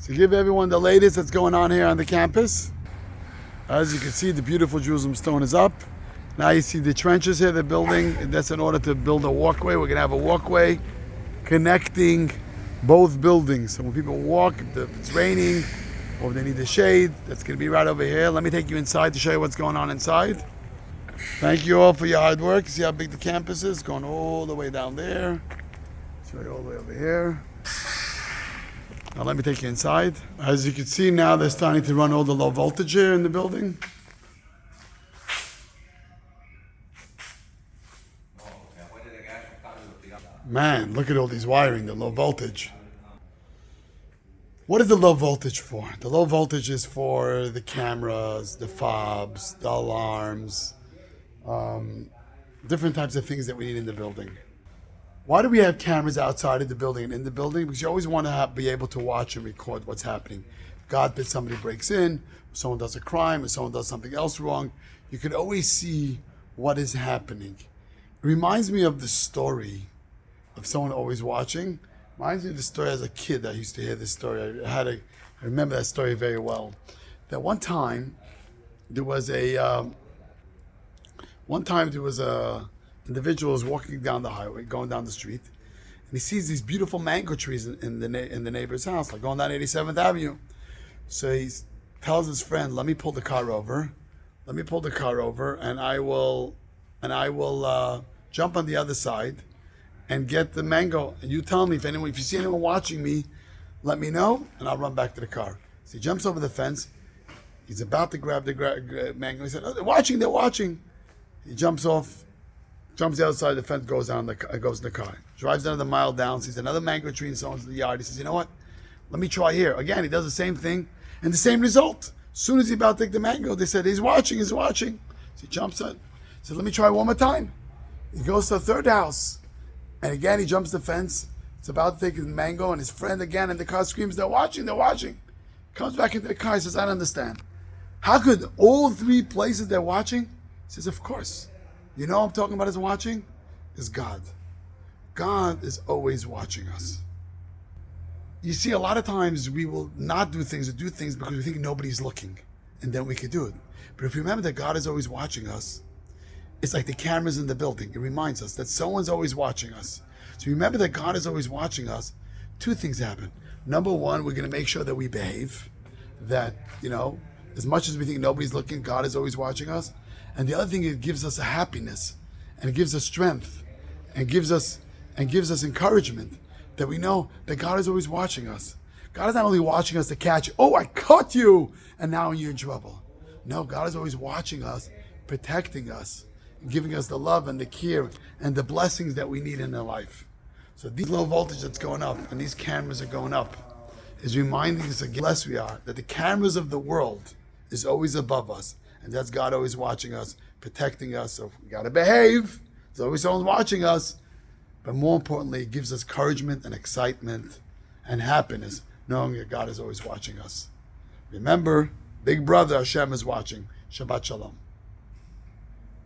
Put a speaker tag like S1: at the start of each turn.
S1: So give everyone the latest that's going on here on the campus. As you can see, the beautiful Jerusalem stone is up. Now you see the trenches here they're building, and that's in order to build a walkway. We're gonna have a walkway connecting both buildings. So when people walk, if it's raining, or if they need the shade, that's gonna be right over here. Let me take you inside to show you what's going on inside. Thank you all for your hard work. See how big the campus is? Going all the way down there. Show you all the way over here. Now let me take you inside. As you can see now, they're starting to run all the low voltage here in the building. Man, look at all these wiring, the low voltage. What is the low voltage for? The low voltage is for the cameras, the fobs, the alarms, different types of things that we need in the building. Why do we have cameras outside of the building and in the building? Because you always want to be able to watch and record what's happening. God forbid somebody breaks in, or someone does a crime, or someone does something else wrong. You can always see what is happening. It reminds me of the story of someone always watching. Reminds me of the story as a kid. I used to hear this story. I remember that story very well. That one time there was a individual was walking down the highway, going down the street, and he sees these beautiful mango trees in the neighbor's house, like going down 87th Avenue. So he tells his friend, "Let me pull the car over. And I will jump on the other side and get the mango. And you tell me if you see anyone watching me, let me know, and I'll run back to the car." So he jumps over the fence. He's about to grab the mango. He said, "Oh, they're watching." He jumps off. Jumps the other side of the fence, goes in the car. Drives another mile down, sees another mango tree in someone's yard. He says, "You know what? Let me try here." Again, he does the same thing and the same result. As soon as he's about to take the mango, they said, he's watching. So he jumps in. He said, "Let me try one more time." He goes to the third house. And again, he jumps the fence. He's about to take his mango, and his friend again in the car screams, they're watching. Comes back into the car. He says, "I don't understand. How could all three places they're watching?" He says, "Of course. You know what I'm talking about is watching? Is God. God is always watching us. You see, a lot of times we will not do things or do things because we think nobody's looking, and then we can do it. But if you remember that God is always watching us, it's like the cameras in the building. It reminds us that someone's always watching us. So remember that God is always watching us. Two things happen. Number one, we're going to make sure that we behave, that, as much as we think nobody's looking, God is always watching us. And the other thing, it gives us a happiness, and it gives us strength, and gives us encouragement that we know that God is always watching us. God is not only watching us to catch, "Oh, I caught you, and now you're in trouble." No, God is always watching us, protecting us, and giving us the love and the care and the blessings that we need in our life. So these low voltage that's going up, and these cameras are going up, is reminding us again how blessed we are, that the cameras of the world is always above us. And that's God always watching us, protecting us. So we got to behave. There's always someone watching us. But more importantly, it gives us encouragement and excitement and happiness, knowing that God is always watching us. Remember, Big Brother Hashem is watching. Shabbat Shalom.